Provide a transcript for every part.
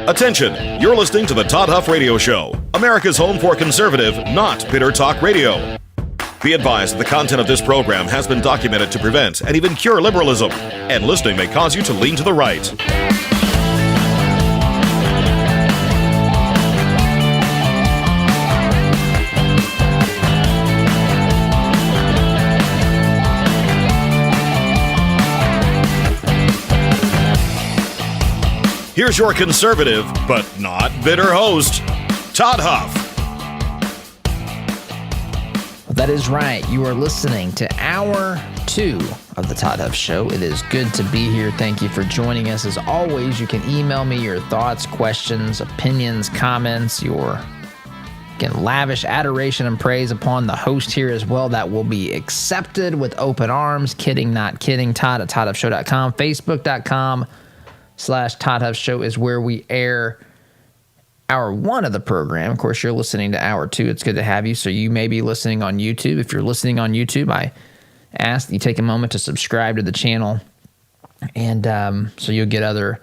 Attention, you're listening to the Todd Huff Radio Show, America's home for conservative, not bitter talk radio. Be advised that the content of this program has been documented to prevent and even cure liberalism, and listening may cause you to lean to the right. Here's your conservative, but not bitter host, Todd Huff. That is right. You are listening to Hour 2 of the Todd Huff Show. It is good to be here. Thank you for joining us. As always, you can email me your thoughts, questions, opinions, comments, your lavish adoration and praise upon the host here as well. That will be accepted with open arms. Kidding, not kidding. Todd at ToddHuffShow.com. Facebook.com/Todd Huff Show is where we air Hour 1 of the program. Of course, you're listening to Hour 2. It's good to have you. So you may be listening on YouTube. If you're listening on YouTube, I ask that you take a moment to subscribe to the channel, and so you'll get other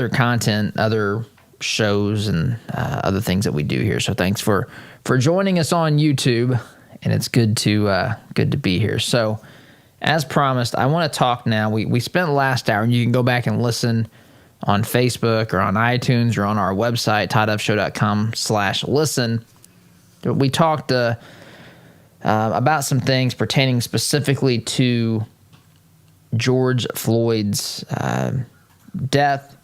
content, other shows, and other things that we do here. So thanks for joining us on YouTube, and it's good to be here. So as promised, I want to talk now. We spent last hour, and you can go back and listen on Facebook or on iTunes or on our website, toddhuffshow.com/listen. We talked about some things pertaining specifically to George Floyd's death.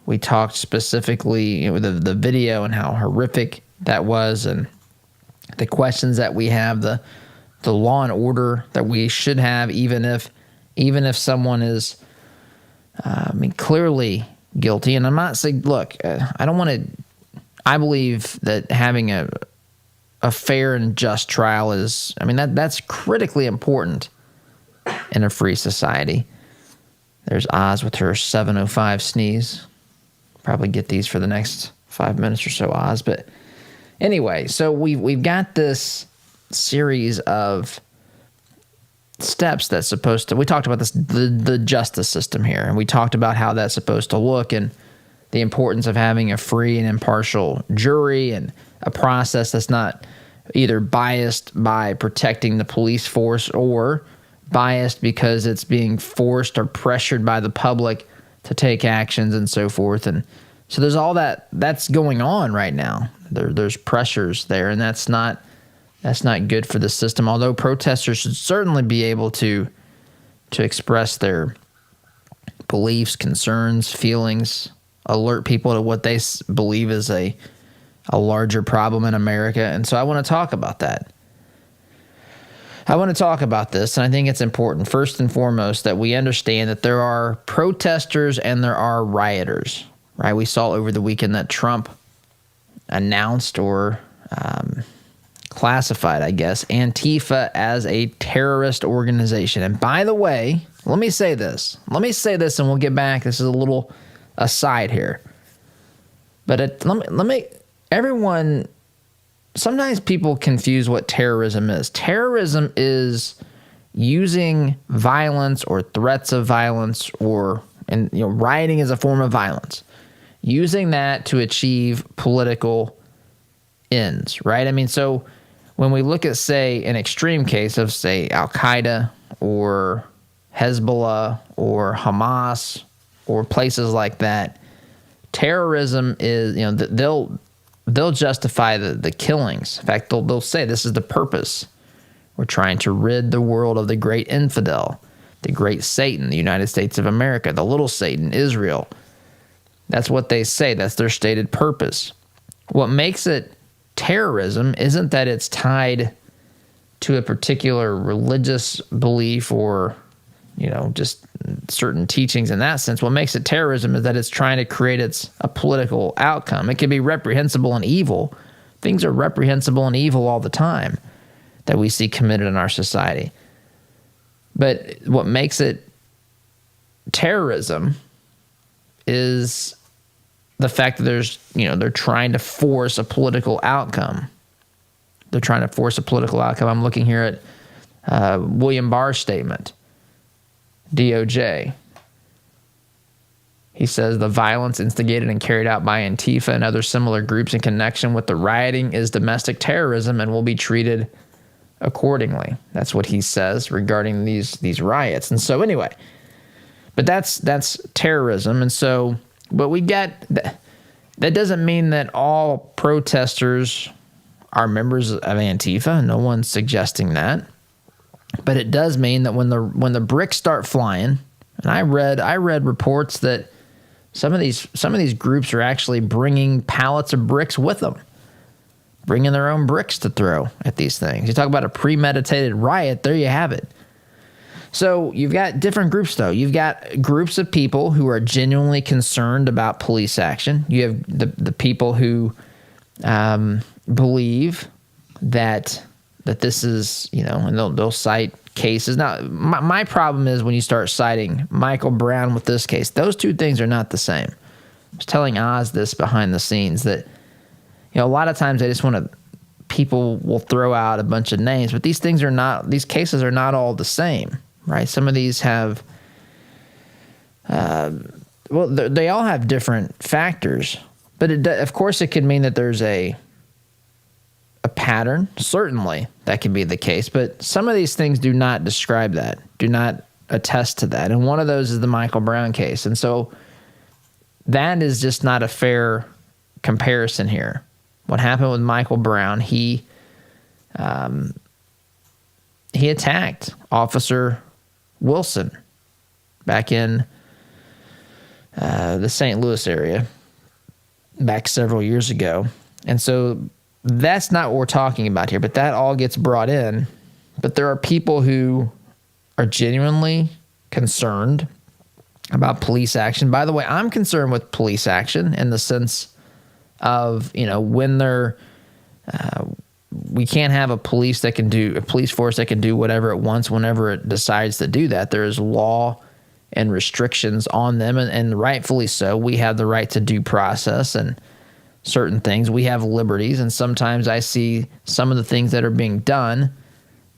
We talked specifically, the video and how horrific that was, and the questions that we have, the law and order that we should have, even if someone is, clearly guilty. And I'm not saying, look, I believe that having a fair and just trial is, that's critically important in a free society. There's Oz with her 7:05 sneeze. Probably get these for the next 5 minutes or so, Oz. But anyway, so we've got this series of steps that's supposed to, we talked about this, the justice system here, and we talked about how that's supposed to look and the importance of having a free and impartial jury and a process that's not either biased by protecting the police force or biased because it's being forced or pressured by the public to take actions and so forth. And so there's all that's going on right now. There's pressures there, and that's not good for the system, although protesters should certainly be able to express their beliefs, concerns, feelings, alert people to what they believe is a larger problem in America. And so I want to talk about that. I want to talk about this, and I think it's important, first and foremost, that we understand that there are protesters and there are rioters, right? We saw over the weekend that Trump announced or classified, I guess, Antifa as a terrorist organization. And by the way, let me say this, and we'll get back. This is a little aside here. But everyone, sometimes people confuse what terrorism is. Terrorism is using violence or threats of violence rioting is a form of violence. Using that to achieve political ends, right? So when we look at, say, an extreme case of, say, Al-Qaeda or Hezbollah or Hamas or places like that, terrorism is, they'll justify the killings. In fact, they'll say this is the purpose. We're trying to rid the world of the great infidel, the great Satan, the United States of America, the little Satan, Israel. That's what they say. That's their stated purpose. What makes it terrorism isn't that it's tied to a particular religious belief or, just certain teachings in that sense. What makes it terrorism is that it's trying to create a political outcome. It can be reprehensible and evil. Things are reprehensible and evil all the time that we see committed in our society. But what makes it terrorism is the fact that they're trying to force a political outcome. I'm looking here at William Barr's statement, DOJ. He says the violence instigated and carried out by Antifa and other similar groups in connection with the rioting is domestic terrorism and will be treated accordingly. That's what he says regarding these riots. And so anyway, but that's terrorism. And so, but we get that doesn't mean that all protesters are members of Antifa. No one's suggesting that. But it does mean that when the bricks start flying, and I read reports that some of these groups are actually bringing pallets of bricks with them, bringing their own bricks to throw at these things. You talk about a premeditated riot, there you have it. So you've got different groups, though. You've got groups of people who are genuinely concerned about police action. You have the people who believe that this is, and they'll cite cases. Now, my problem is when you start citing Michael Brown with this case, those two things are not the same. I was telling Oz this behind the scenes that, a lot of times people will throw out a bunch of names, but these cases are not all the same, right? Some of these have, they all have different factors, but of course it could mean that there's a pattern. Certainly that can be the case, but some of these things do not describe that, do not attest to that. And one of those is the Michael Brown case. And so that is just not a fair comparison here. What happened with Michael Brown, he attacked Officer Wilson back in the St. Louis area back several years ago. And so that's not what we're talking about here, but that all gets brought in. But there are people who are genuinely concerned about police action. By the way, I'm concerned with police action in the sense of, when we can't have a police force that can do whatever it wants whenever it decides to do that. There is law and restrictions on them, and rightfully so. We have the right to due process and certain things. We have liberties, and sometimes I see some of the things that are being done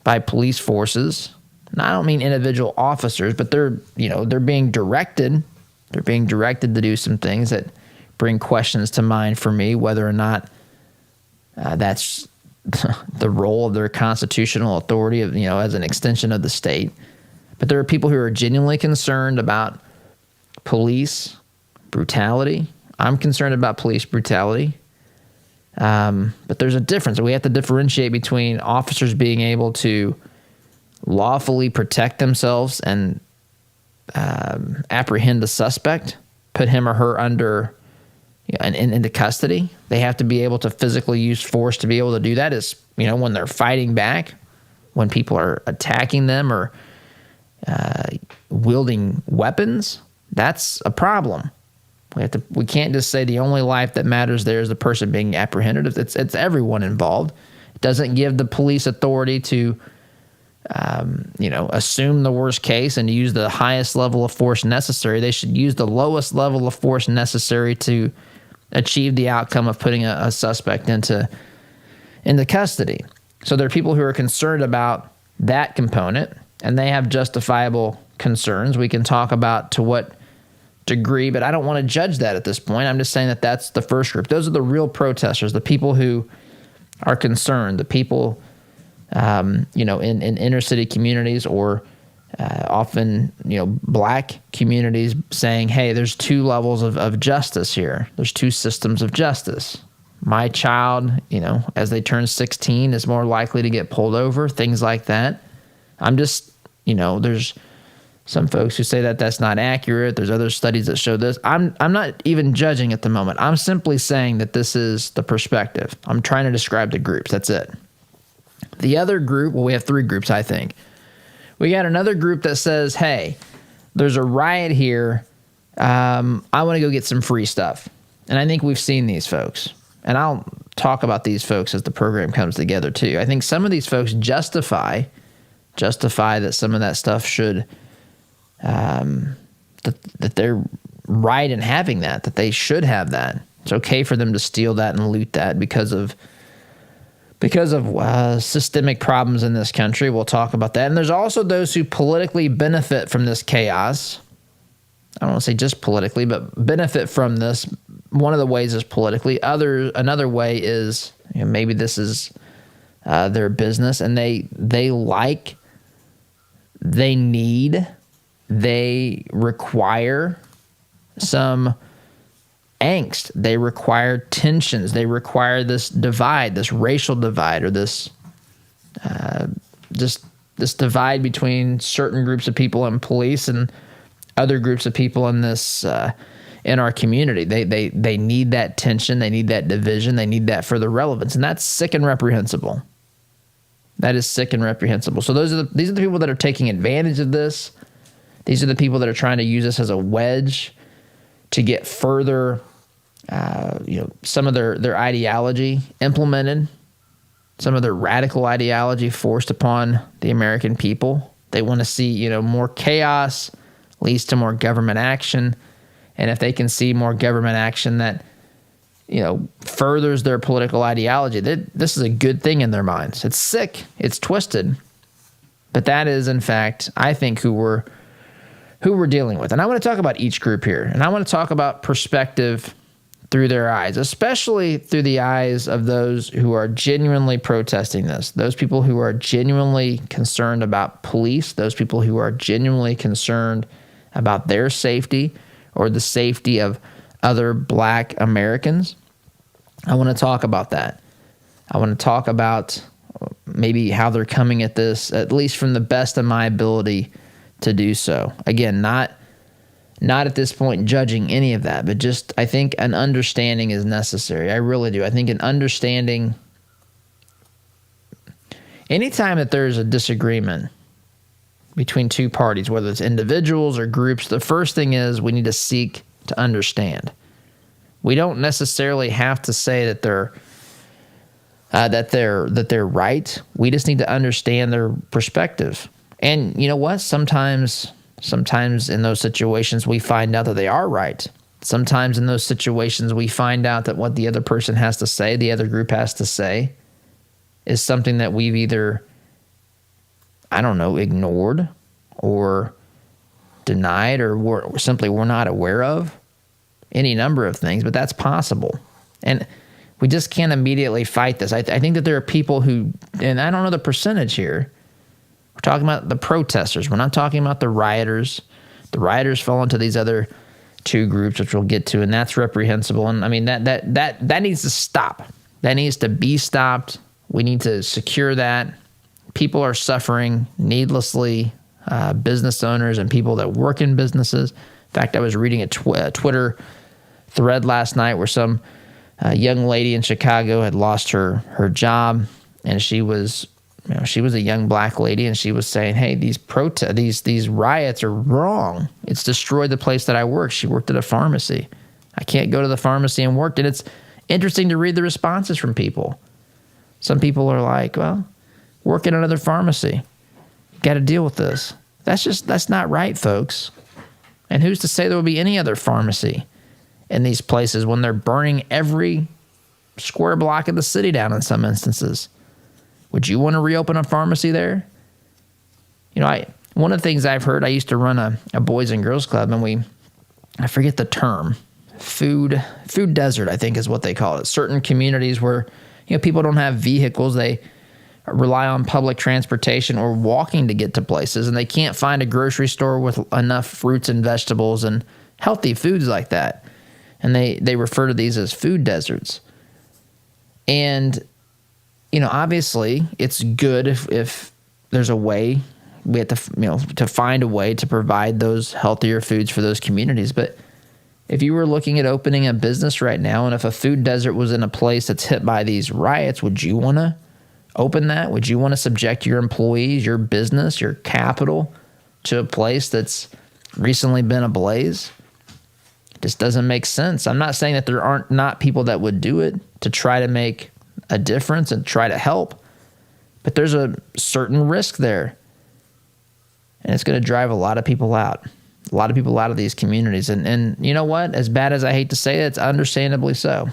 by police forces. And I don't mean individual officers, but they're being directed. They're being directed to do some things that bring questions to mind for me, whether or not that's the role of their constitutional authority, as an extension of the state. But there are people who are genuinely concerned about police brutality. I'm concerned about police brutality. But there's a difference. We have to differentiate between officers being able to lawfully protect themselves and apprehend the suspect, put him or her under into custody. They have to be able to physically use force to be able to do that. Is when they're fighting back, when people are attacking them or wielding weapons, that's a problem. We can't just say the only life that matters there is the person being apprehended. It's everyone involved. It doesn't give the police authority to assume the worst case and use the highest level of force necessary. They should use the lowest level of force necessary to achieve the outcome of putting a suspect into custody. So there are people who are concerned about that component, and they have justifiable concerns. We can talk about to what degree, but I don't want to judge that at this point. I'm just saying that that's the first group. Those are the real protesters, the people who are concerned, the people, in inner city communities or often, black communities saying, hey, there's two levels of justice here. There's two systems of justice. My child, as they turn 16 is more likely to get pulled over, things like that. I'm just, there's some folks who say that that's not accurate. There's other studies that show this. I'm not even judging at the moment. I'm simply saying that this is the perspective. I'm trying to describe the groups. That's it. The other group, we have three groups, I think. We got another group that says, hey, there's a riot here. I want to go get some free stuff. And I think we've seen these folks. And I'll talk about these folks as the program comes together too. I think some of these folks justify that some of that stuff should, that they're right in having that they should have that. It's okay for them to steal that and loot that because of systemic problems in this country. We'll talk about that. And there's also those who politically benefit from this chaos. I don't want to say just politically, but benefit from this. One of the ways is politically. Another way is, maybe this is their business, and they require some angst. They require tensions. They require this divide, this racial divide, or this divide between certain groups of people and police and other groups of people in this in our community. They need that tension. They need that division. They need that for the relevance, and that's sick and reprehensible. That is sick and reprehensible. So these are the people that are taking advantage of this. These are the people that are trying to use this as a wedge to get further, some of their ideology implemented, some of their radical ideology forced upon the American people. They want to see, more chaos leads to more government action. And if they can see more government action that, furthers their political ideology, this is a good thing in their minds. It's sick. It's twisted. But that is, in fact, I think who we're dealing with. And I want to talk about each group here. And I want to talk about perspective through their eyes, especially through the eyes of those who are genuinely protesting this, those people who are genuinely concerned about police, those people who are genuinely concerned about their safety or the safety of other Black Americans. I want to talk about that. I want to talk about maybe how they're coming at this, at least from the best of my ability to do so. Again, not at this point judging any of that, but just I think an understanding is necessary. I really do. I think an understanding, anytime that there's a disagreement between two parties, whether it's individuals or groups, the first thing is we need to seek to understand. We don't necessarily have to say that they're right. We just need to understand their perspective. And you know what? Sometimes in those situations we find out that they are right. Sometimes in those situations we find out that what the other person has to say, the other group has to say, is something that we've either, ignored or denied, or we're not aware of. Any number of things, but that's possible. And we just can't immediately fight this. I think that there are people who, and I don't know the percentage here, we're talking about the protesters. We're not talking about the rioters. The rioters fall into these other two groups, which we'll get to, and that's reprehensible. And I mean, that needs to stop. That needs to be stopped. We need to secure that. People are suffering needlessly, business owners and people that work in businesses. In fact, I was reading a Twitter thread last night where some young lady in Chicago had lost her job, and she was a young Black lady, and she was saying, "Hey, these riots are wrong. It's destroyed the place that I work." She worked at a pharmacy. I can't go to the pharmacy and work. And it's interesting to read the responses from people. Some people are like, "Well, work at another pharmacy. You got to deal with this." That's not right, folks. And who's to say there will be any other pharmacy in these places when they're burning every square block of the city down in some instances? Would you want to reopen a pharmacy there? One of the things I've heard, I used to run a boys and girls club, and I forget the term, food desert, I think is what they call it. Certain communities where, people don't have vehicles, they rely on public transportation or walking to get to places, and they can't find a grocery store with enough fruits and vegetables and healthy foods like that. And they refer to these as food deserts. And, obviously it's good if there's a way, we have to find a way to provide those healthier foods for those communities. But if you were looking at opening a business right now, and if a food desert was in a place that's hit by these riots, would you want to open that? Would you want to subject your employees, your business, your capital to a place that's recently been ablaze? It just doesn't make sense. I'm not saying that there aren't not people that would do it to try to make a difference and try to help, but there's a certain risk there, and it's going to drive a lot of people out of these communities. And you know what? As bad as I hate to say it, it's understandably so.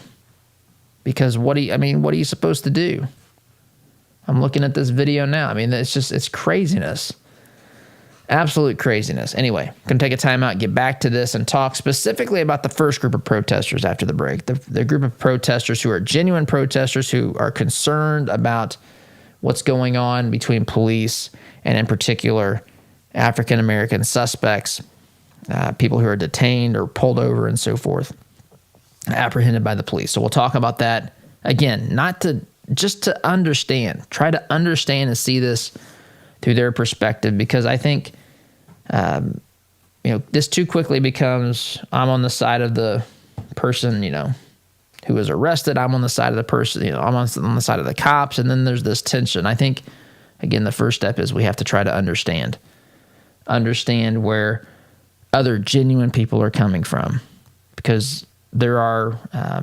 Because what are you supposed to do? I'm looking at this video now. It's craziness. Absolute craziness. Anyway, going to take a time out, get back to this, and talk specifically about the first group of protesters after the break. The group of protesters who are genuine protesters who are concerned about what's going on between police and, in particular, African-American suspects, people who are detained or pulled over and so forth, apprehended by the police. So we'll talk about that. Again, just to understand, try to understand and see this through their perspective, because I think, this too quickly becomes, I'm on the side of the person, who was arrested. I'm on the side of the person, I'm on the side of the cops. And then there's this tension. I think, again, the first step is we have to try to understand where other genuine people are coming from, because there are,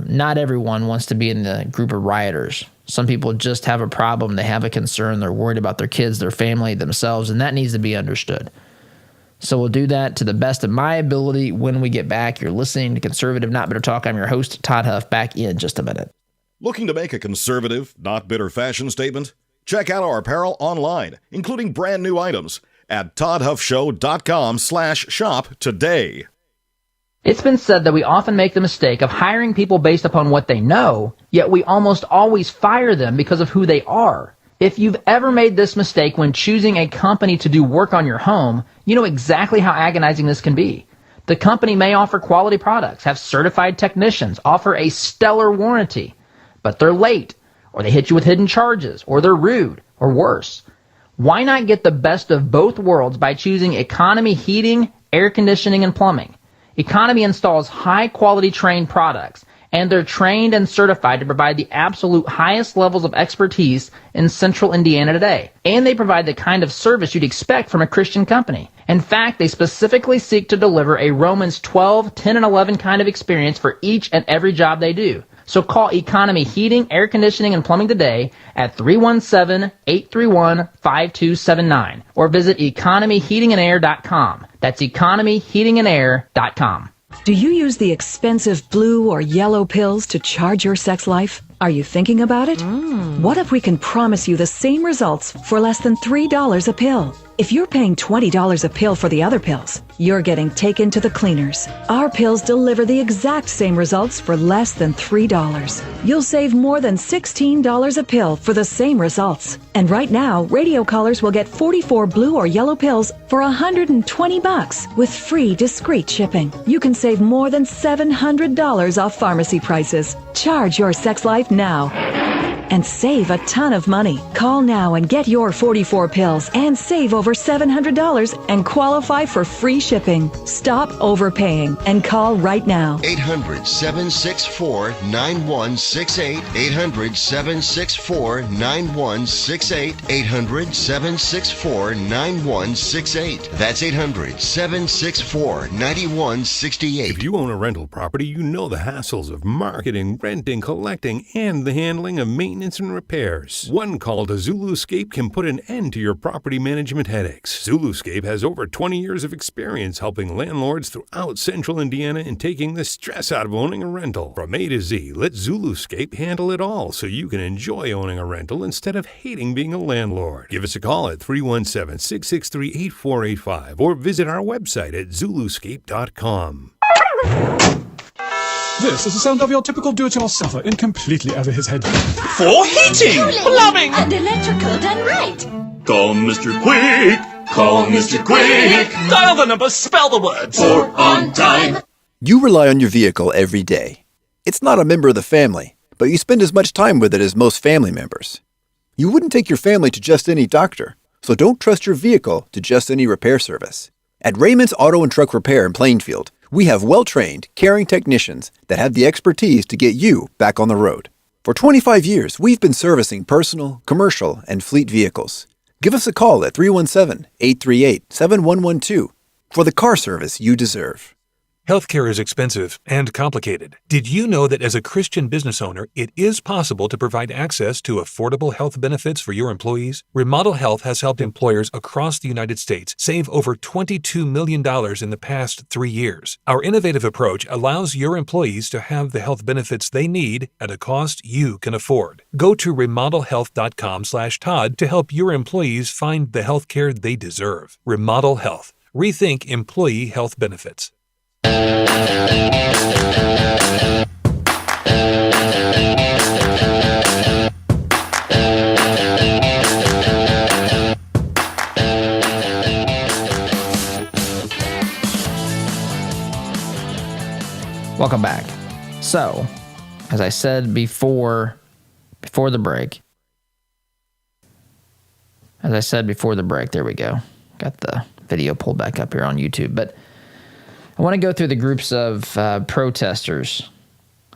not everyone wants to be in the group of rioters. Some people just have a problem. They have a concern. They're worried about their kids, their family, themselves, and that needs to be understood. So we'll do that to the best of my ability when we get back. You're listening to Conservative Not Bitter Talk. I'm your host, Todd Huff, back in just a minute. Looking to make a conservative, not bitter fashion statement? Check out our apparel online, including brand new items at toddhuffshow.com/shop today. It's been said that we often make the mistake of hiring people based upon what they know, yet we almost always fire them because of who they are. If you've ever made this mistake when choosing a company to do work on your home, you know exactly how agonizing this can be. The company may offer quality products, have certified technicians, offer a stellar warranty, but they're late, or they hit you with hidden charges, or they're rude, or worse. Why not get the best of both worlds by choosing Economy Heating, Air Conditioning, and Plumbing? Economy installs high-quality trained products, and they're trained and certified to provide the absolute highest levels of expertise in central Indiana today. And they provide the kind of service you'd expect from a Christian company. In fact, they specifically seek to deliver a Romans 12, 10, and 11 kind of experience for each and every job they do. So call Economy Heating, Air Conditioning, and Plumbing today at 317-831-5279 or visit economyheatingandair.com. That's economyheatingandair.com. Do you use the expensive blue or yellow pills to charge your sex life? Are you thinking about it? What if we can promise you the same results for less than $3 a pill? If you're paying $20 a pill for the other pills, you're getting taken to the cleaners. Our pills deliver the exact same results for less than $3. You'll save more than $16 a pill for the same results. And right now, radio callers will get 44 blue or yellow pills for $120 with free discreet shipping. You can save more than $700 off pharmacy prices. Charge your sex life now and save a ton of money. Call now and get your 44 pills and save over $700 and qualify for free shipping. Stop overpaying and call right now. 800-764-9168. 800-764-9168. 800-764-9168. That's 800-764-9168. If you own a rental property, you know the hassles of marketing, renting, collecting, and the handling of maintenance and repairs. One call to Zuluscape can put an end to your property management headaches. Zuluscape has over 20 years of experience helping landlords throughout central Indiana and taking the stress out of owning a rental. From A to Z, let Zuluscape handle it all so you can enjoy owning a rental instead of hating being a landlord. Give us a call at 317-663-8485 or visit our website at zuluscape.com. This is the sound of your typical do-it-yourselfer in completely over his head. For heating, plumbing, and electrical done right. Call Mr. Quick. Call Mr. Quick. Dial the number, spell the words. For on time. You rely on your vehicle every day. It's not a member of the family, but you spend as much time with it as most family members. You wouldn't take your family to just any doctor, so don't trust your vehicle to just any repair service. At Raymond's Auto and Truck Repair in Plainfield, we have well-trained, caring technicians that have the expertise to get you back on the road. For 25 years, we've been servicing personal, commercial, and fleet vehicles. Give us a call at 317-838-7112 for the car service you deserve. Healthcare is expensive and complicated. Did you know that as a Christian business owner, it is possible to provide access to affordable health benefits for your employees? Remodel Health has helped employers across the United States save over $22 million in the past 3 years. Our innovative approach allows your employees to have the health benefits they need at a cost you can afford. Go to remodelhealth.com/Todd to help your employees find the healthcare they deserve. Remodel Health. Rethink employee health benefits. Welcome back. So, as I said before the break, there we go. Got the video pulled back up here on YouTube, but I want to go through the groups of protesters,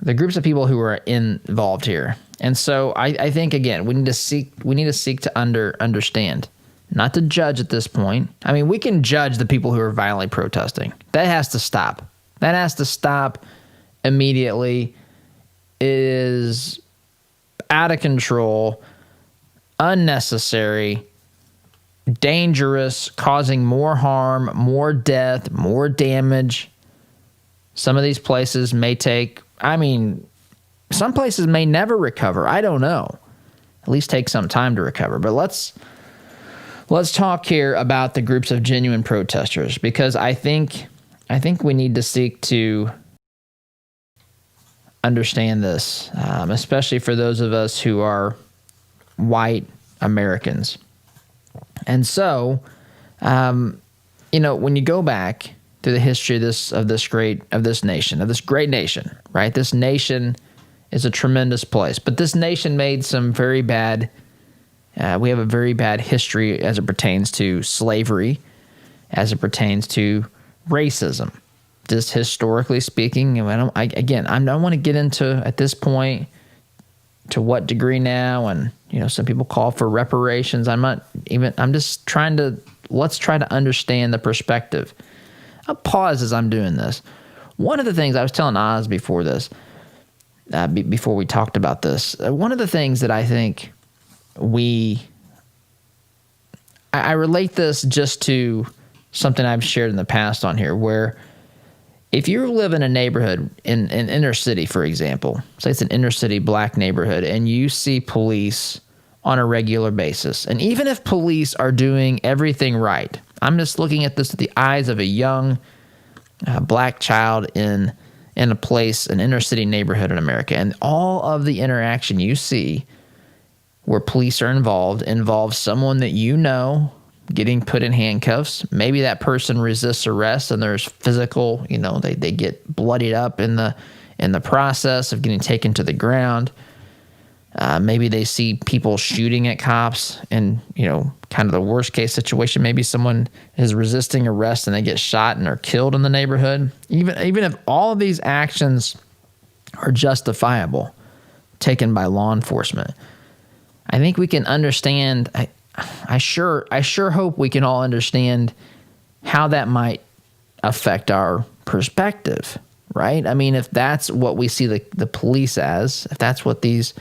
the groups of people who are involved here. And so I think, again, we need to seek to understand, not to judge at this point. I mean, we can judge the people who are violently protesting. That has to stop. That has to stop immediately. It is out of control, unnecessary, dangerous, causing more harm, more death, more damage. Some of these places may some places may never recover. I don't know. At least take some time to recover. But let's talk here about the groups of genuine protesters, because I think we need to seek to understand this, especially for those of us who are white Americans. And so, when you go back through the history of this great nation, right? This nation is a tremendous place, but this nation made some very bad. We have a very bad history as it pertains to slavery, as it pertains to racism. Just historically speaking, I don't want to get into at this point to what degree now, and some people call for reparations. Let's try to understand the perspective. I'll pause as I'm doing this. One of the things I was telling Oz before this, before we talked about this, one of the things that I think I relate this just to something I've shared in the past on here, where if you live in a neighborhood in inner city, for example, say it's an inner city black neighborhood, and you see police on a regular basis, and even if police are doing everything right, I'm just looking at this through the eyes of a young black child in a place, an inner city neighborhood in America, and all of the interaction you see where police are involves someone that getting put in handcuffs. Maybe that person resists arrest and there's physical, they get bloodied up in the process of getting taken to the ground. Maybe they see people shooting at cops, and, kind of the worst case situation, maybe someone is resisting arrest and they get shot and are killed in the neighborhood. Even if all of these actions are justifiable, taken by law enforcement, I think we can understand. I sure hope we can all understand how that might affect our perspective, right? I mean, if that's what we see the police as, if that's what these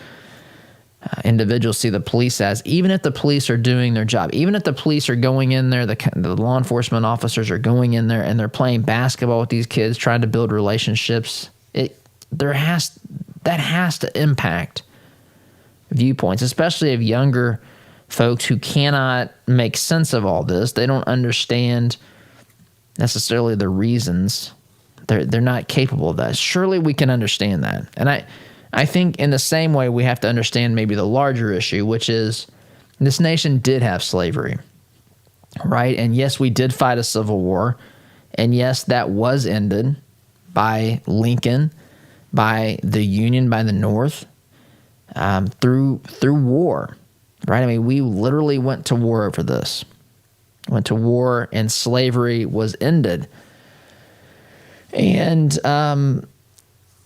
individuals see the police as, even if the police are doing their job, even if the police are going in there, the law enforcement officers are going in there and they're playing basketball with these kids, trying to build relationships, that has to impact viewpoints, especially of younger folks who cannot make sense of all this. They don't understand necessarily the reasons. They're not capable of that. Surely we can understand that. And I think in the same way we have to understand maybe the larger issue, which is this nation did have slavery, right? And yes, we did fight a civil war. And yes, that was ended by Lincoln, by the Union, by the North, through war. Right? I mean, we literally went to war over this. Went to war, and slavery was ended. And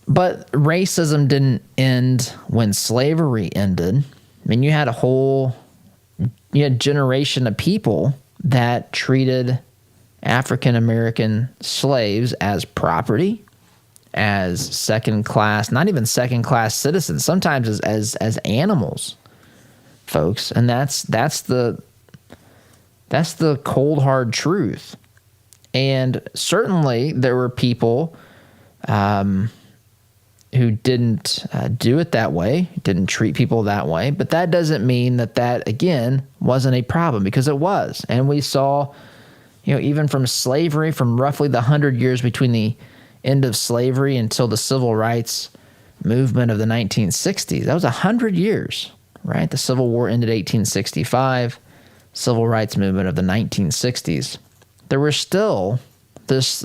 but racism didn't end when slavery ended. I mean, you had a generation of people that treated African American slaves as property, as second class, not even second class citizens, sometimes as animals, folks. And that's the cold hard truth. And certainly there were people who didn't do it that way, didn't treat people that way. But that doesn't mean that again wasn't a problem, because it was. And we saw, even from slavery, from roughly the 100 years between the end of slavery until the civil rights movement of the 1960s. That was 100 years, right? The Civil War ended 1865, civil rights movement of the 1960s. There was still this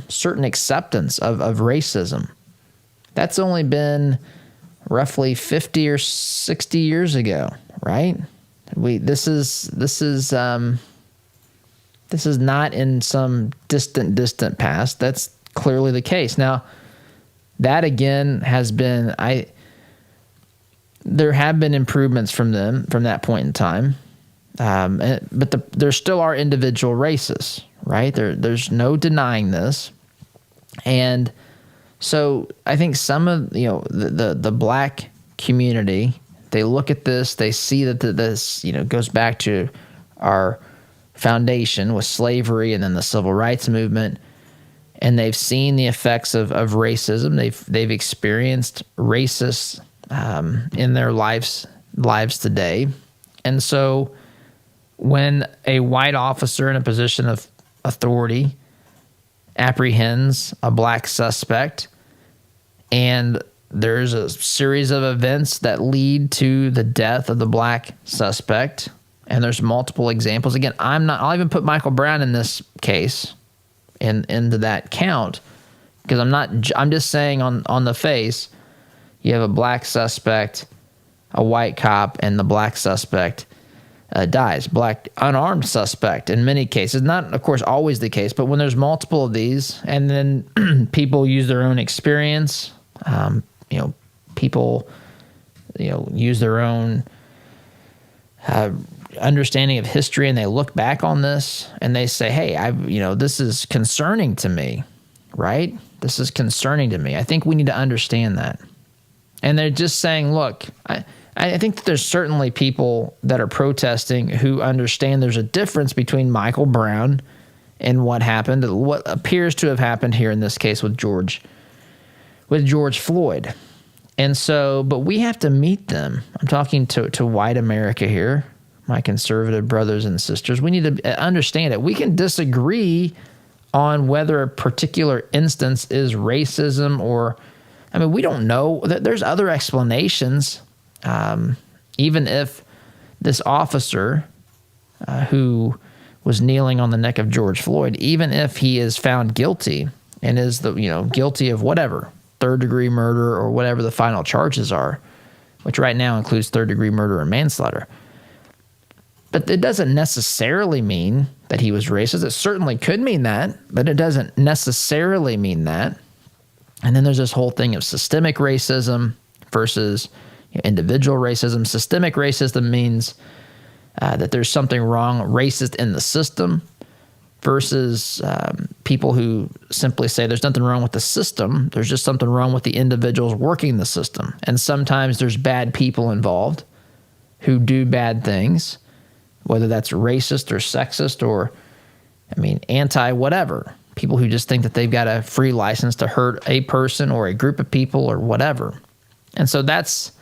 certain acceptance of racism. That's only been roughly 50 or 60 years ago, right? This is not in some distant past. That's clearly the case. Now, that again has been there have been improvements from that point in time, but there still are individual races, right? There's no denying this, and so I think some of the black community, they look at this, they see that this goes back to our foundation with slavery and then the civil rights movement, and they've seen the effects of racism. They've experienced racists in their lives today, and so when a white officer in a position of authority apprehends a black suspect, and there's a series of events that lead to the death of the black suspect, and there's multiple examples. Again, I'll even put Michael Brown in this case into that count, because I'm just saying on the face, you have a black suspect, a white cop, and the black suspect dies. Black unarmed suspect in many cases, not of course always the case, but when there's multiple of these, and then people use their own experience, people use their own understanding of history, and they look back on this and they say, hey, this is concerning to me, right? This is concerning to me. I think we need to understand that. And they're just saying, look, I think that there's certainly people that are protesting who understand there's a difference between Michael Brown and what happened, what appears to have happened here in this case with George Floyd. And so, but we have to meet them. I'm talking to white America here, my conservative brothers and sisters. We need to understand it. We can disagree on whether a particular instance is racism or, we don't know. There's other explanations. Even if this officer who was kneeling on the neck of George Floyd, even if he is found guilty and is guilty of whatever, third-degree murder or whatever the final charges are, which right now includes third-degree murder and manslaughter. But it doesn't necessarily mean that he was racist. It certainly could mean that, but it doesn't necessarily mean that. And then there's this whole thing of systemic racism versus individual racism. Systemic racism means that there's something wrong, racist in the system, versus people who simply say there's nothing wrong with the system. There's just something wrong with the individuals working the system. And sometimes there's bad people involved who do bad things, whether that's racist or sexist or, anti-whatever. People who just think that they've got a free license to hurt a person or a group of people or whatever. And so that's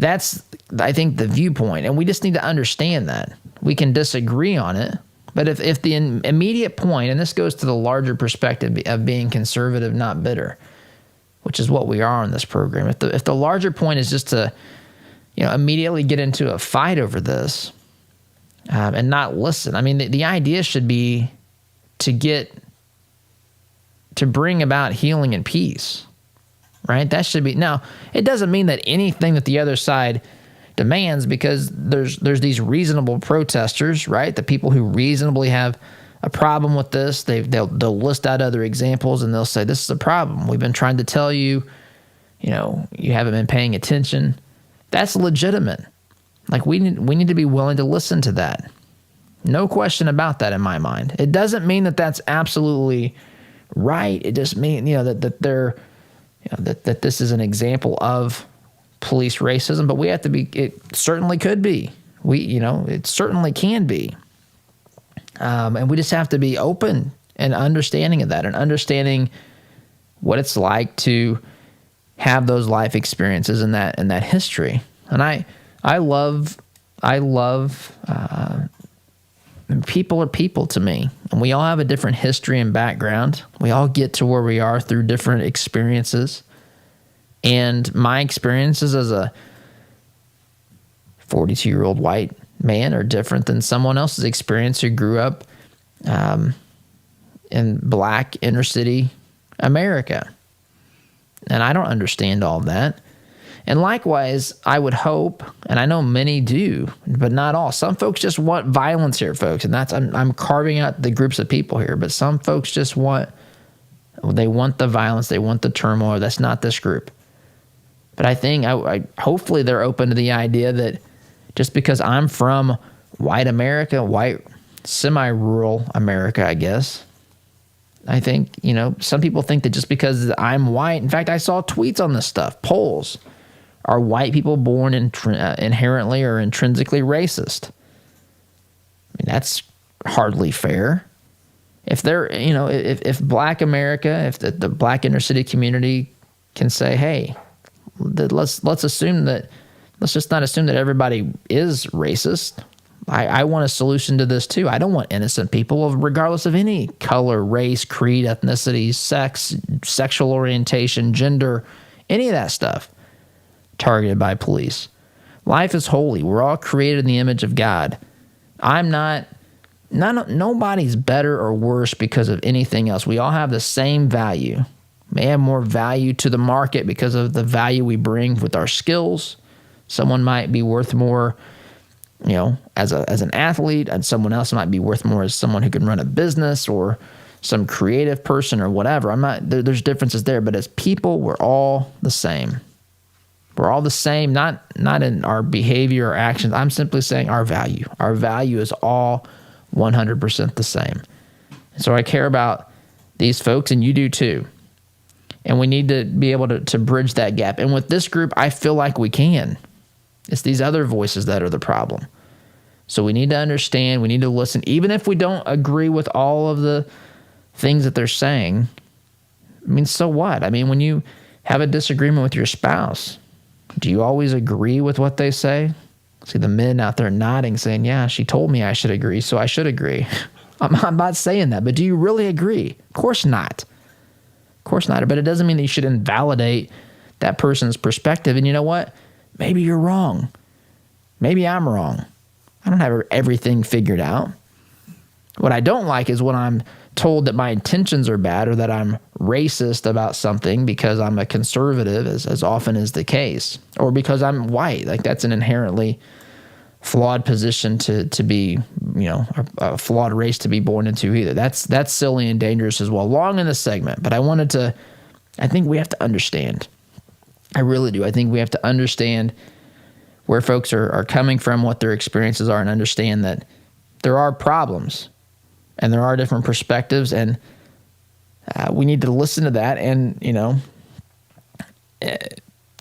I think, the viewpoint. And we just need to understand that. We can disagree on it. But if the immediate point, and this goes to the larger perspective of being conservative, not bitter, which is what we are on this program. If the larger point is just to, immediately get into a fight over this and not listen. The idea should be to bring about healing and peace, right? That should be. Now, it doesn't mean that anything that the other side demands, because there's these reasonable protesters, right? The people who reasonably have a problem with this, they'll list out other examples and they'll say, this is a problem. We've been trying to tell you, you haven't been paying attention. That's legitimate. Like we need to be willing to listen to that. No question about that in my mind. It doesn't mean that that's absolutely right. It just means, that they're, that this is an example of police racism, but we have to be, it certainly could be. It certainly can be. And we just have to be open and understanding of that and understanding what it's like to have those life experiences and that history. And I love people are people to me, and we all have a different history and background. We all get to where we are through different experiences. And my experiences as a 42-year-old white man are different than someone else's experience who grew up in black inner city America. And I don't understand all of that. And likewise, I would hope, and I know many do, but not all. Some folks just want violence here, folks. And I'm carving out the groups of people here. But some folks just want the violence. They want the turmoil. That's not this group. But I think hopefully they're open to the idea that just because I'm from white America, white semi-rural America, I guess, I think, some people think that just because I'm white, in fact, I saw tweets on this stuff, polls, are white people born inherently or intrinsically racist? I mean, that's hardly fair. If they're, if black America, if the black inner city community can say, hey, let's just not assume that everybody is racist. I want a solution to this too. I don't want innocent people, regardless of any color, race, creed, ethnicity, sex, sexual orientation, gender, any of that stuff, targeted by police. Life is holy. We're all created in the image of God. Nobody's better or worse because of anything else. We all have the same value. May have more value to the market because of the value we bring with our skills. Someone might be worth more, as an athlete, and someone else might be worth more as someone who can run a business or some creative person or whatever. There's differences there, but as people, we're all the same. We're all the same, not in our behavior or actions. I'm simply saying our value. Our value is all 100% the same. So I care about these folks, and you do too. And we need to be able to bridge that gap. And with this group, I feel like we can. It's these other voices that are the problem. So we need to understand, we need to listen, even if we don't agree with all of the things that they're saying. I mean, so what? I mean, when you have a disagreement with your spouse, do you always agree with what they say? See the men out there nodding, saying, yeah, she told me I should agree, so I should agree. I'm not saying that, but do you really agree? Of course not. Of course not. But it doesn't mean that you should invalidate that person's perspective. And you know what? Maybe you're wrong. Maybe I'm wrong. I don't have everything figured out. What I don't like is when I'm told that my intentions are bad or that I'm racist about something because I'm a conservative, as often is the case, or because I'm white. Like, that's an inherently flawed position to be, a flawed race to be born into either. That's silly and dangerous as well. Long in the segment, but I think we have to understand. I really do. I think we have to understand where folks are coming from, what their experiences are, and understand that there are problems and there are different perspectives, and we need to listen to that and,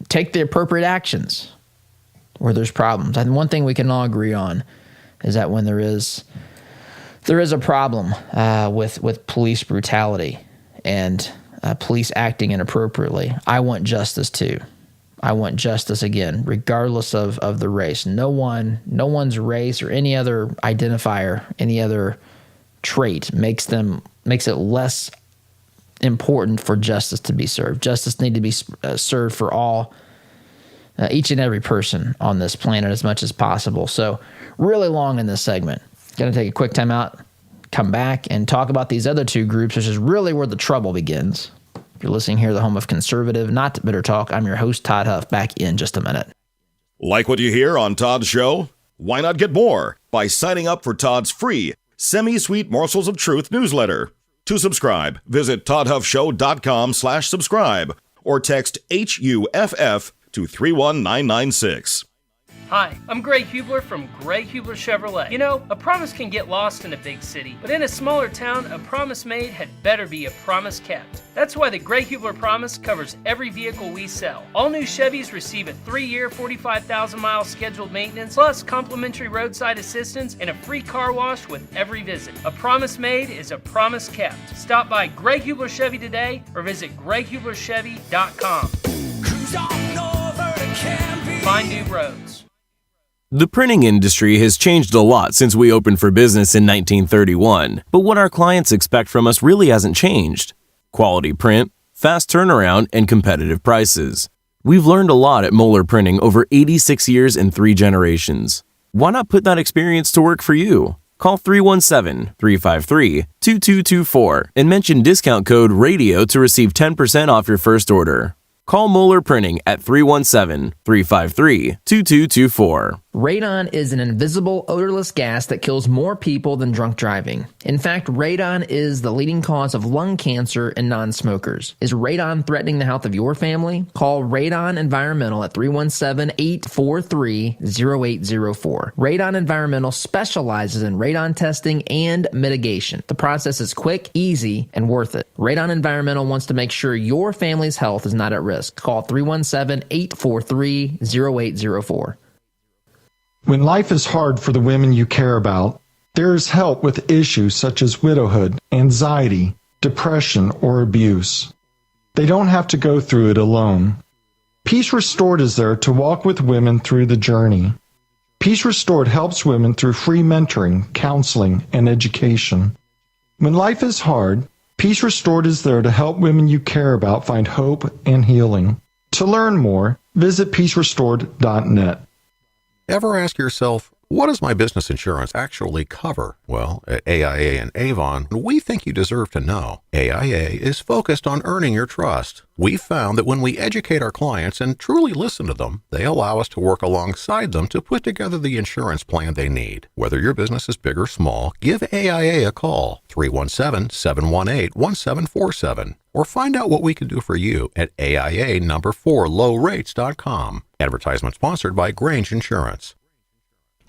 take the appropriate actions where there's problems. And one thing we can all agree on is that when there is a problem with police brutality and police acting inappropriately, I want justice too. I want justice again, regardless of the race. No one's race or any other identifier, any other trait makes it less important for justice to be served. Justice needs to be served for all, each and every person on this planet as much as possible. So really long in this segment. Going to take a quick time out, come back, and talk about these other two groups, which is really where the trouble begins. If you're listening here, the home of conservative, not bitter talk, I'm your host, Todd Huff, back in just a minute. Like what you hear on Todd's show? Why not get more by signing up for Todd's free Semi-Sweet Morsels of Truth newsletter? To subscribe, visit toddhuffshow.com/subscribe or text HUFF to 31996. Hi, I'm Greg Hubler from Greg Hubler Chevrolet. You know, a promise can get lost in a big city, but in a smaller town, a promise made had better be a promise kept. That's why the Greg Hubler Promise covers every vehicle we sell. All new Chevys receive a 3-year, 45,000-mile scheduled maintenance, plus complimentary roadside assistance and a free car wash with every visit. A promise made is a promise kept. Stop by Greg Hubler Chevy today or visit GregHublerChevy.com. Find new roads. The printing industry has changed a lot since we opened for business in 1931, but what our clients expect from us really hasn't changed. Quality print, fast turnaround, and competitive prices. We've learned a lot at Moeller Printing over 86 years and 3 generations. Why not put that experience to work for you? Call 317-353-2224 and mention discount code RADIO to receive 10% off your first order. Call Moeller Printing at 317-353-2224. Radon is an invisible, odorless gas that kills more people than drunk driving. In fact, radon is the leading cause of lung cancer in non-smokers. Is radon threatening the health of your family? Call Radon Environmental at 317-843-0804. Radon Environmental specializes in radon testing and mitigation. The process is quick, easy, and worth it. Radon Environmental wants to make sure your family's health is not at risk. Call 317-843-0804. When life is hard for the women you care about, there is help with issues such as widowhood, anxiety, depression, or abuse. They don't have to go through it alone. Peace Restored is there to walk with women through the journey. Peace Restored helps women through free mentoring, counseling, and education. When life is hard, Peace Restored is there to help women you care about find hope and healing. To learn more, visit peacerestored.net. Ever ask yourself, what does my business insurance actually cover? Well, at AIA and Avon, we think you deserve to know. AIA is focused on earning your trust. We've found that when we educate our clients and truly listen to them, they allow us to work alongside them to put together the insurance plan they need. Whether your business is big or small, give AIA a call, 317-718-1747, or find out what we can do for you at AIA4lowrates.com. Advertisement sponsored by Grange Insurance.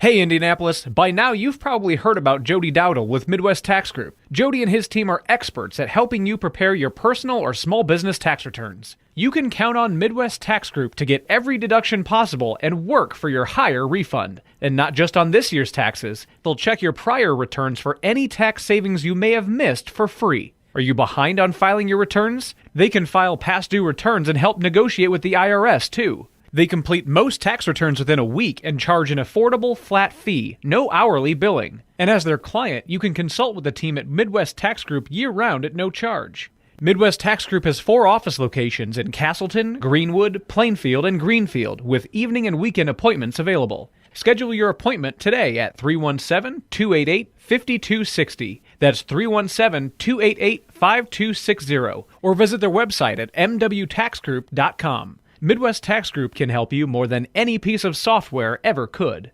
Hey Indianapolis, by now you've probably heard about Jody Dowdle with Midwest Tax Group. Jody and his team are experts at helping you prepare your personal or small business tax returns. You can count on Midwest Tax Group to get every deduction possible and work for your higher refund. And not just on this year's taxes, they'll check your prior returns for any tax savings you may have missed for free. Are you behind on filing your returns? They can file past due returns and help negotiate with the IRS too. They complete most tax returns within a week and charge an affordable, flat fee, no hourly billing. And as their client, you can consult with the team at Midwest Tax Group year-round at no charge. Midwest Tax Group has 4 office locations in Castleton, Greenwood, Plainfield, and Greenfield, with evening and weekend appointments available. Schedule your appointment today at 317-288-5260. That's 317-288-5260. Or visit their website at mwtaxgroup.com. Midwest Tax Group can help you more than any piece of software ever could.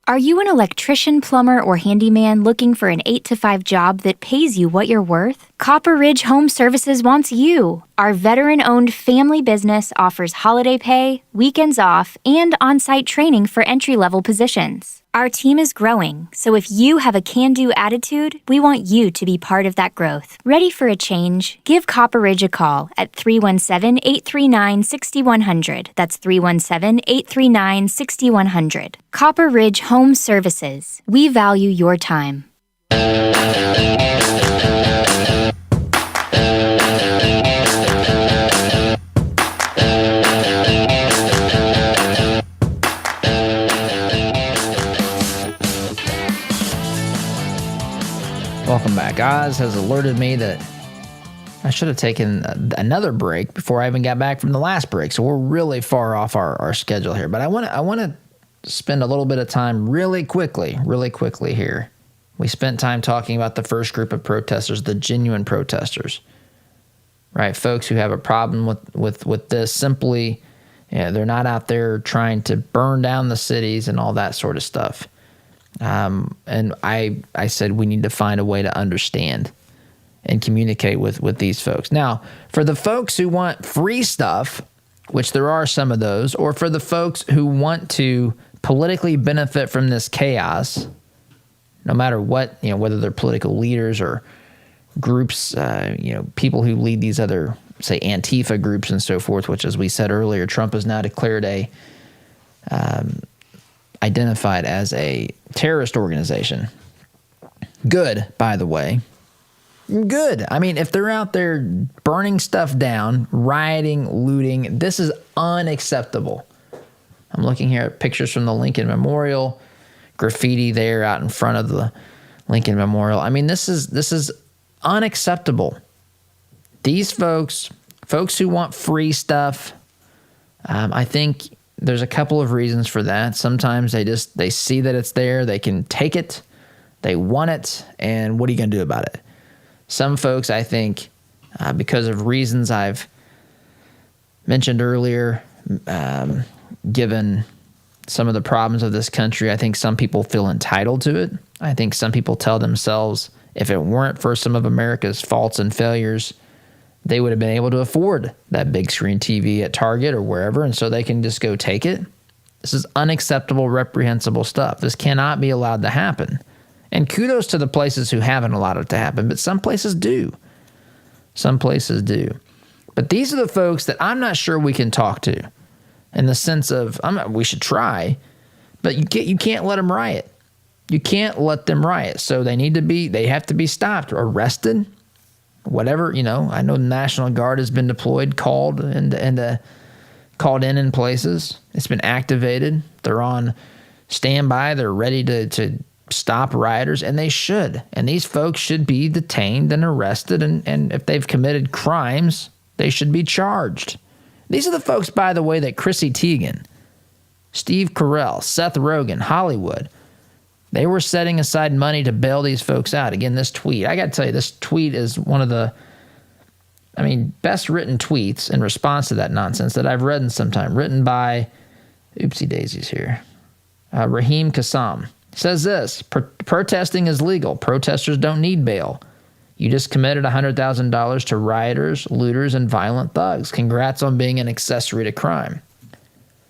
Are you an electrician, plumber, or handyman looking for an 8-to-5 job that pays you what you're worth? Copper Ridge Home Services wants you. Our veteran-owned family business offers holiday pay, weekends off, and on-site training for entry-level positions. Our team is growing, so if you have a can-do attitude, we want you to be part of that growth. Ready for a change? Give Copper Ridge a call at 317-839-6100. That's 317-839-6100. Copper Ridge Home Services. We value your time. Welcome back. Oz has alerted me that I should have taken another break before I even got back from the last break. So we're really far off our schedule here. But I want to spend a little bit of time really quickly here. We spent time talking about the first group of protesters, the genuine protesters, right? Folks who have a problem with this simply, they're not out there trying to burn down the cities and all that sort of stuff. And I said we need to find a way to understand and communicate with these folks. Now, for the folks who want free stuff, which there are some of those, or for the folks who want to politically benefit from this chaos, no matter what, whether they're political leaders or groups, people who lead these other, say, Antifa groups and so forth, which, as we said earlier, Trump has now declared identified as a terrorist organization. Good, by the way. Good. I mean, if they're out there burning stuff down, rioting, looting, this is unacceptable. I'm looking here at pictures from the Lincoln Memorial, graffiti there out in front of the Lincoln Memorial. I mean, this is unacceptable. These folks who want free stuff, I think there's a couple of reasons for that. Sometimes they see that it's there, they can take it, they want it, and what are you going to do about it? Some folks, I think, because of reasons I've mentioned earlier, given some of the problems of this country, I think some people feel entitled to it. I think some people tell themselves if it weren't for some of America's faults and failures, they would have been able to afford that big screen TV at Target or wherever, and so they can just go take it. This is unacceptable, reprehensible stuff. This cannot be allowed to happen. And kudos to the places who haven't allowed it to happen, but some places do. Some places do. But these are the folks that I'm not sure we can talk to in the sense of, we should try, but you can't let them riot. You can't let them riot. So they have to be stopped, arrested, whatever, I know the National Guard has been deployed, called in places. It's been activated. They're on standby. They're ready to stop rioters, and they should. And these folks should be detained and arrested, and if they've committed crimes, they should be charged. These are the folks, by the way, that Chrissy Teigen, Steve Carell, Seth Rogen, Hollywood, they were setting aside money to bail these folks out. Again, this tweet, I got to tell you, this tweet is one of the, best written tweets in response to that nonsense that I've read in some time, written by, oopsie daisies here, Raheem Kassam. Says this: protesting is legal. Protesters don't need bail. You just committed $100,000 to rioters, looters, and violent thugs. Congrats on being an accessory to crime.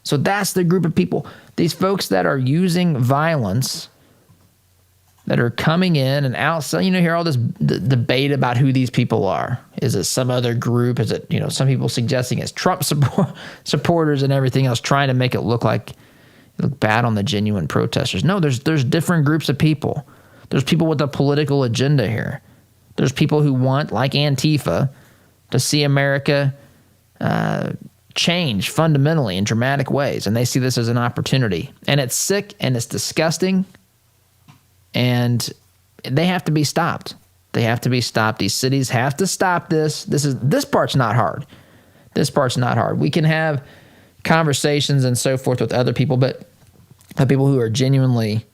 So that's the group of people. These folks that are using violence, that are coming in and outside. Hear all this debate about who these people are. Is it some other group? Is it, some people suggesting it's Trump supporters and everything else, trying to make it look bad on the genuine protesters. No, there's different groups of people. There's people with a political agenda here. There's people who want, like Antifa, to see America change fundamentally in dramatic ways, and they see this as an opportunity. And it's sick and it's disgusting, and they have to be stopped. They have to be stopped. These cities have to stop this. This part's not hard. This part's not hard. We can have conversations and so forth with other people, but people who are genuinely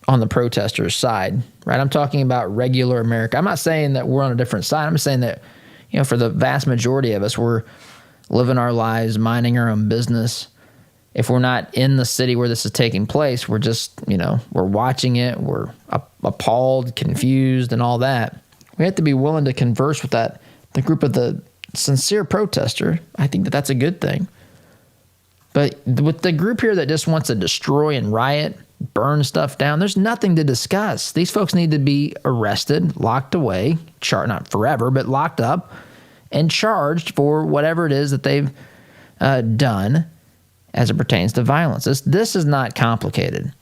on the protesters' side, right? I'm talking about regular America. I'm not saying that we're on a different side. I'm saying that, for the vast majority of us, we're living our lives, minding our own business. If we're not in the city where this is taking place, we're just, we're watching it. We're appalled, confused, and all that. We have to be willing to converse with the group of the sincere protester. I think that that's a good thing. But with the group here that just wants to destroy and riot, burn stuff down, there's nothing to discuss. These folks need to be arrested, locked away, not forever, but locked up and charged for whatever it is that they've done as it pertains to violence. This is not complicated.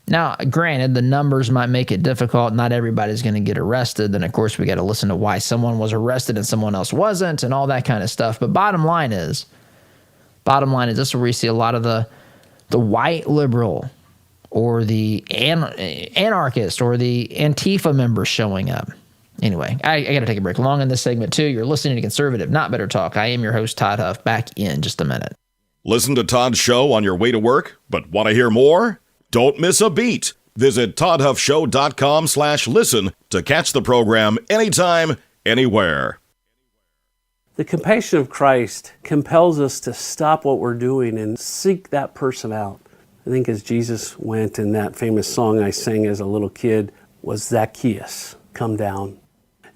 Now, granted, the numbers might make it difficult. Not everybody's going to get arrested. Then, of course, we got to listen to why someone was arrested and someone else wasn't and all that kind of stuff. But bottom line is, this is where we see a lot of the white liberal or the anarchist or the Antifa members showing up. Anyway, I got to take a break. Long in this segment, too. You're listening to Conservative, Not Better Talk. I am your host, Todd Huff. Back in just a minute. Listen to Todd's show on your way to work, but want to hear more? Don't miss a beat. Visit toddhuffshow.com/listen to catch the program anytime, anywhere. The compassion of Christ compels us to stop what we're doing and seek that person out. I think as Jesus went, in that famous song I sang as a little kid was Zacchaeus, come down.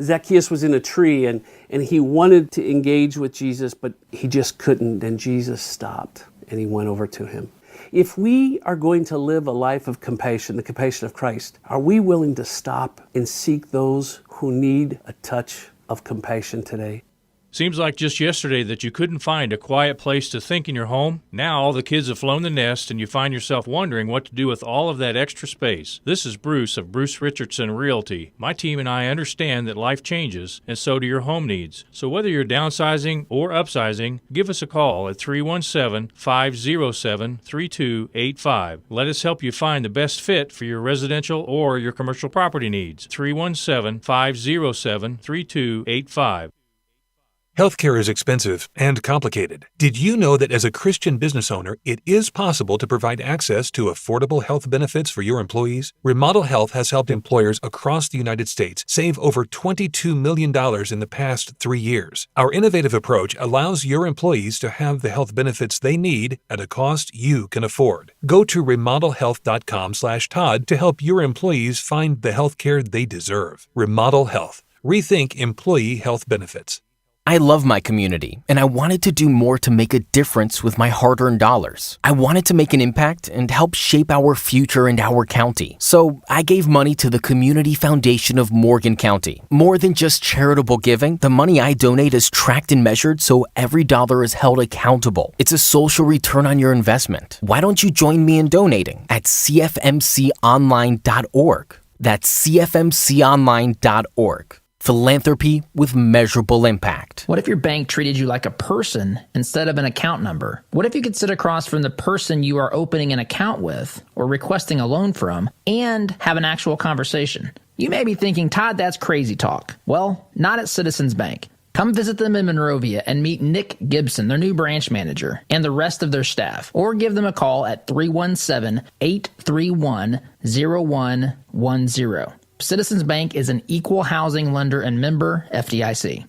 Zacchaeus was in a tree and he wanted to engage with Jesus, but he just couldn't. And Jesus stopped and he went over to him. If we are going to live a life of compassion, the compassion of Christ, are we willing to stop and seek those who need a touch of compassion today? Seems like just yesterday that you couldn't find a quiet place to think in your home. Now all the kids have flown the nest and you find yourself wondering what to do with all of that extra space. This is Bruce of Bruce Richardson Realty. My team and I understand that life changes, and so do your home needs. So whether you're downsizing or upsizing, give us a call at 317-507-3285. Let us help you find the best fit for your residential or your commercial property needs. 317-507-3285. Healthcare is expensive and complicated. Did you know that as a Christian business owner, it is possible to provide access to affordable health benefits for your employees? Remodel Health has helped employers across the United States save over $22 million in the past 3 years. Our innovative approach allows your employees to have the health benefits they need at a cost you can afford. Go to remodelhealth.com/Todd to help your employees find the healthcare they deserve. Remodel Health. Rethink employee health benefits. I love my community, and I wanted to do more to make a difference with my hard-earned dollars. I wanted to make an impact and help shape our future and our county. So I gave money to the Community Foundation of Morgan County. More than just charitable giving, the money I donate is tracked and measured so every dollar is held accountable. It's a social return on your investment. Why don't you join me in donating at cfmconline.org? That's cfmconline.org. Philanthropy with measurable impact. What if your bank treated you like a person instead of an account number? What if you could sit across from the person you are opening an account with or requesting a loan from and have an actual conversation? You may be thinking, Todd, that's crazy talk. Well, not at Citizens Bank. Come visit them in Monrovia and meet Nick Gibson, their new branch manager, and the rest of their staff. Or give them a call at 317-831-0110. Citizens Bank is an equal housing lender and member FDIC.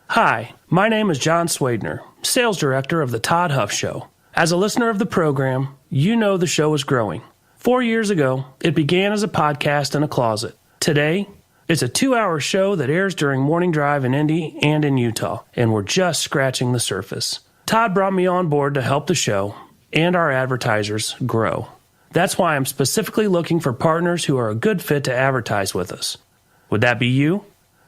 Hi, my name is John Swadner, Sales Director of the Todd Huff Show. As a listener of the program, you know the show is growing. 4 years ago, it began as a podcast in a closet. Today, it's a 2-hour show that airs during morning drive in Indy and in Utah, and we're just scratching the surface. Todd brought me on board to help the show and our advertisers grow. That's why I'm specifically looking for partners who are a good fit to advertise with us. Would that be you?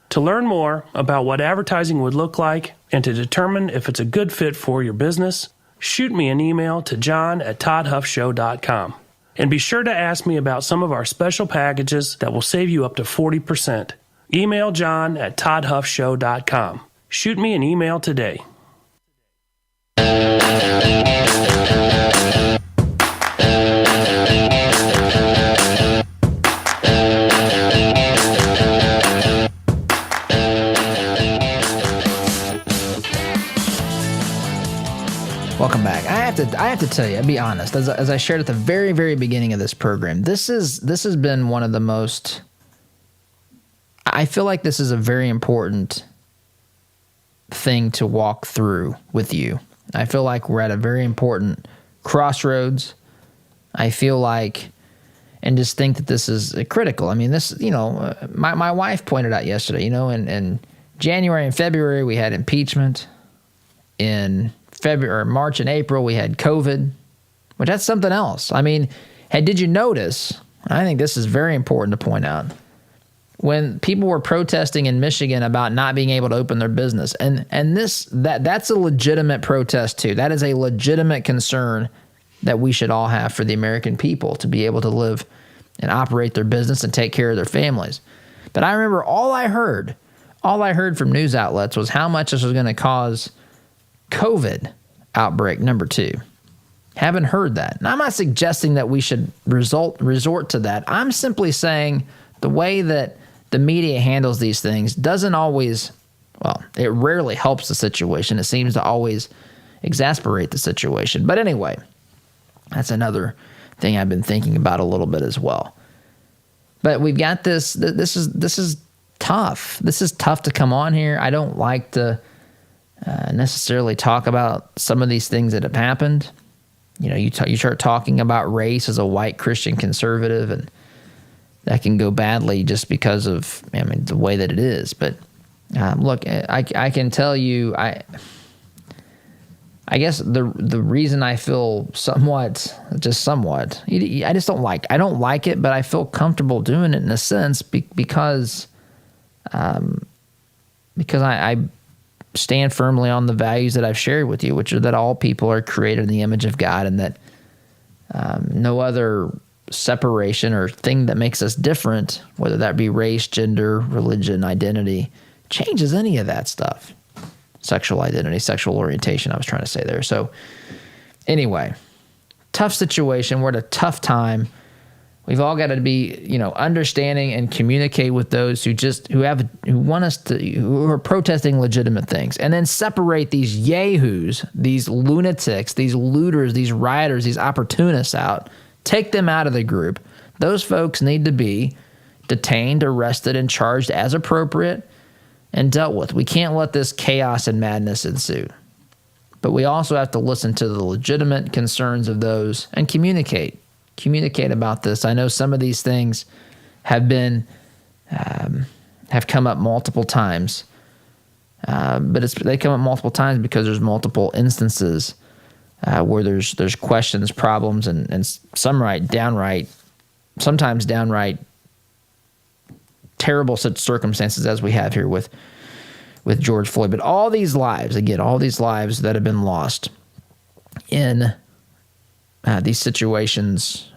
To learn more about what advertising would look like and to determine if it's a good fit for your business, shoot me an email to john@toddhuffshow.com. And be sure to ask me about some of our special packages that will save you up to 40%. Email john@toddhuffshow.com. Shoot me an email today. Welcome back. I have to tell you, I'll be honest, as I shared at the very, very beginning of this program, this has been one of the most, I feel like this is a very important thing to walk through with you. I feel like we're at a very important crossroads. I feel like, and just think that this is critical. I mean, this, my wife pointed out yesterday, in January and February, we had impeachment. In March and April, we had COVID, which that's something else. I mean, did you notice, I think this is very important to point out, when people were protesting in Michigan about not being able to open their business, and that's a legitimate protest too. That is a legitimate concern that we should all have for the American people to be able to live and operate their business and take care of their families. But I remember all I heard from news outlets was how much this was going to cause COVID outbreak number 2. Haven't heard that. And I'm not suggesting that we should resort to that. I'm simply saying the way that the media handles these things doesn't always, it rarely helps the situation. It seems to always exasperate the situation. But anyway, that's another thing I've been thinking about a little bit as well. But we've got this. This is tough. This is tough to come on here. I don't like to necessarily talk about some of these things that have happened. You start talking about race as a white Christian conservative, and that can go badly just because of the way that it is. But look, I can tell you, I guess the reason I feel somewhat, I just don't like it, but I feel comfortable doing it in a sense because I stand firmly on the values that I've shared with you, which are that all people are created in the image of God, and that no other separation or thing that makes us different, whether that be race, gender, religion, identity, changes any of that stuff. Sexual identity, sexual orientation, I was trying to say there. So anyway, tough situation. We're at a tough time. We've all got to be, understanding and communicate with those who are protesting legitimate things, and then separate these yahoos, these lunatics, these looters, these rioters, these opportunists out. Take them out of the group. Those folks need to be detained, arrested, and charged as appropriate and dealt with. We can't let this chaos and madness ensue. But we also have to listen to the legitimate concerns of those and communicate about this. I know some of these things have come up multiple times, but they come up multiple times because there's multiple instances where there's questions, problems, and sometimes downright terrible such circumstances as we have here with George Floyd. But all these lives that have been lost in these situations,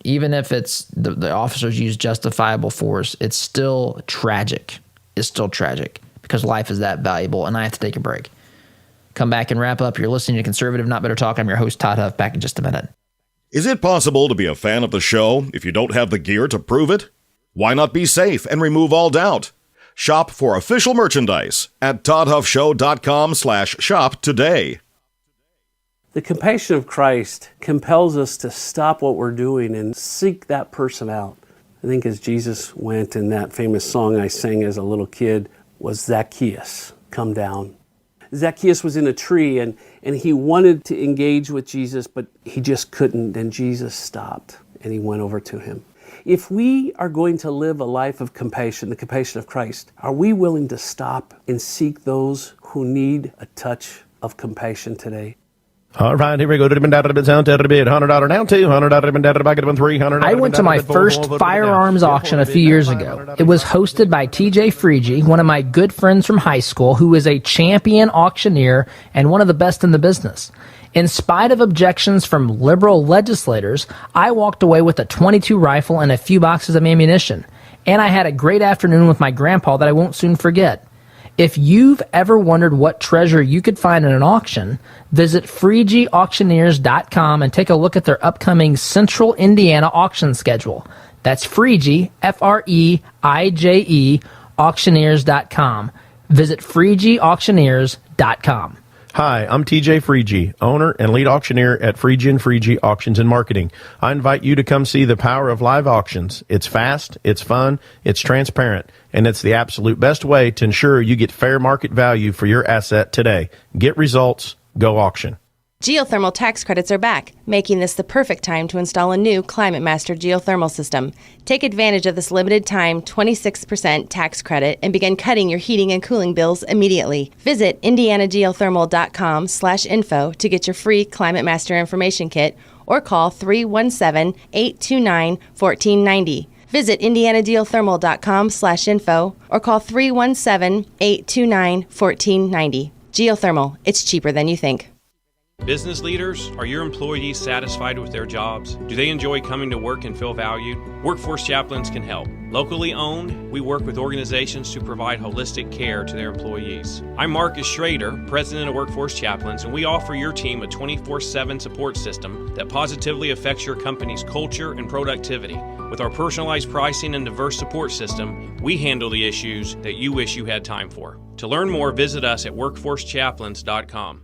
even if it's the officers use justifiable force, it's still tragic. It's still tragic because life is that valuable. And I have to take a break. Come back and wrap up. You're listening to Conservative Not Better Talk. I'm your host, Todd Huff. Back in just a minute. Is it possible to be a fan of the show if you don't have the gear to prove it? Why not be safe and remove all doubt? Shop for official merchandise at toddhuffshow.com/shop today. The compassion of Christ compels us to stop what we're doing and seek that person out. I think as Jesus went, in that famous song I sang as a little kid was Zacchaeus, come down. Zacchaeus was in a tree and he wanted to engage with Jesus, but he just couldn't. And Jesus stopped and he went over to him. If we are going to live a life of compassion, the compassion of Christ, are we willing to stop and seek those who need a touch of compassion today? All right, here we go. $100 down, $200 back at $300. I went to my first firearms auction a few years ago. It was hosted by TJ Freegee, one of my good friends from high school, who is a champion auctioneer and one of the best in the business. In spite of objections from liberal legislators, I walked away with a .22 rifle and a few boxes of ammunition. And I had a great afternoon with my grandpa that I won't soon forget. If you've ever wondered what treasure you could find in an auction, visit FreegeeAuctioneers.com and take a look at their upcoming Central Indiana auction schedule. That's Freegee, F-R-E-I-J-E, auctioneers.com. Visit FreegeeAuctioneers.com. Hi, I'm TJ Freegee, owner and lead auctioneer at Freegee & Freegee Auctions and Marketing. I invite you to come see the power of live auctions. It's fast, it's fun, it's transparent, and it's the absolute best way to ensure you get fair market value for your asset today. Get results, go auction. Geothermal tax credits are back, making this the perfect time to install a new Climate Master geothermal system. Take advantage of this limited time 26% tax credit and begin cutting your heating and cooling bills immediately. Visit indianageothermal.com/info to get your free Climate Master information kit or call 317-829-1490. Visit indianageothermal.com/info or call 317-829-1490. Geothermal, it's cheaper than you think. Business leaders, are your employees satisfied with their jobs? Do they enjoy coming to work and feel valued? Workforce Chaplains can help. Locally owned, we work with organizations to provide holistic care to their employees. I'm Marcus Schrader, President of Workforce Chaplains, and we offer your team a 24/7 support system that positively affects your company's culture and productivity. With our personalized pricing and diverse support system, we handle the issues that you wish you had time for. To learn more, visit us at workforcechaplains.com.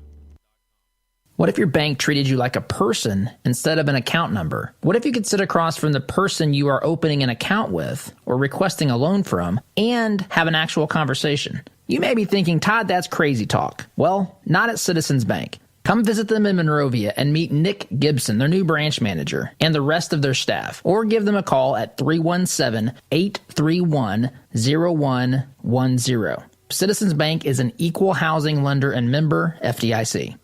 What if your bank treated you like a person instead of an account number? What if you could sit across from the person you are opening an account with or requesting a loan from and have an actual conversation? You may be thinking, Todd, that's crazy talk. Well, not at Citizens Bank. Come visit them in Monrovia and meet Nick Gibson, their new branch manager, and the rest of their staff. Or give them a call at 317-831-0110. Citizens Bank is an equal housing lender and member FDIC.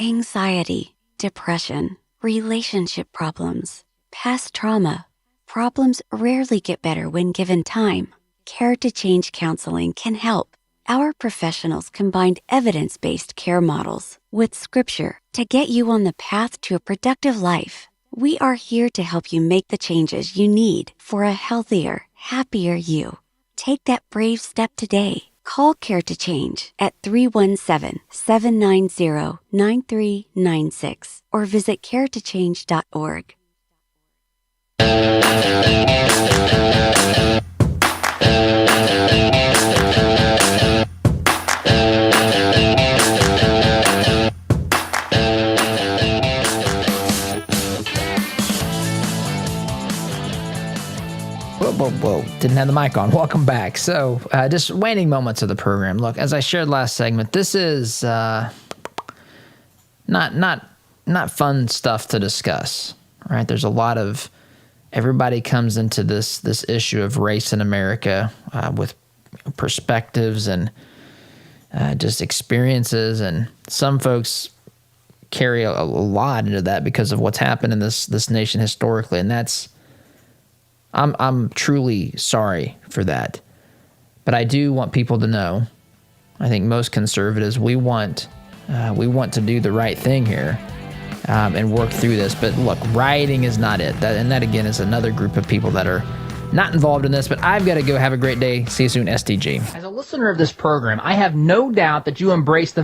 Anxiety, depression, relationship problems, past trauma. Problems rarely get better when given time. Care to Change counseling can help. Our professionals combined evidence-based care models with scripture to get you on the path to a productive life. We are here to help you make the changes you need for a healthier, happier you. Take that brave step today. Call Care to Change at 317-790-9396 or visit caretochange.org. Whoa. Didn't have the mic on. Welcome back. So, just waning moments of the program. Look, as I shared last segment, this is not fun stuff to discuss, right? There's a lot of, everybody comes into this issue of race in America with perspectives and just experiences, and some folks carry a lot into that because of what's happened in this nation historically, and that's, I'm truly sorry for that. But I do want people to know, I think most conservatives, we want to do the right thing here and work through this. But look, rioting is not it. That again is another group of people that are not involved in this. But I've got to go. Have a great day. See you soon, STG. As a listener of this program, I have no doubt that you embrace the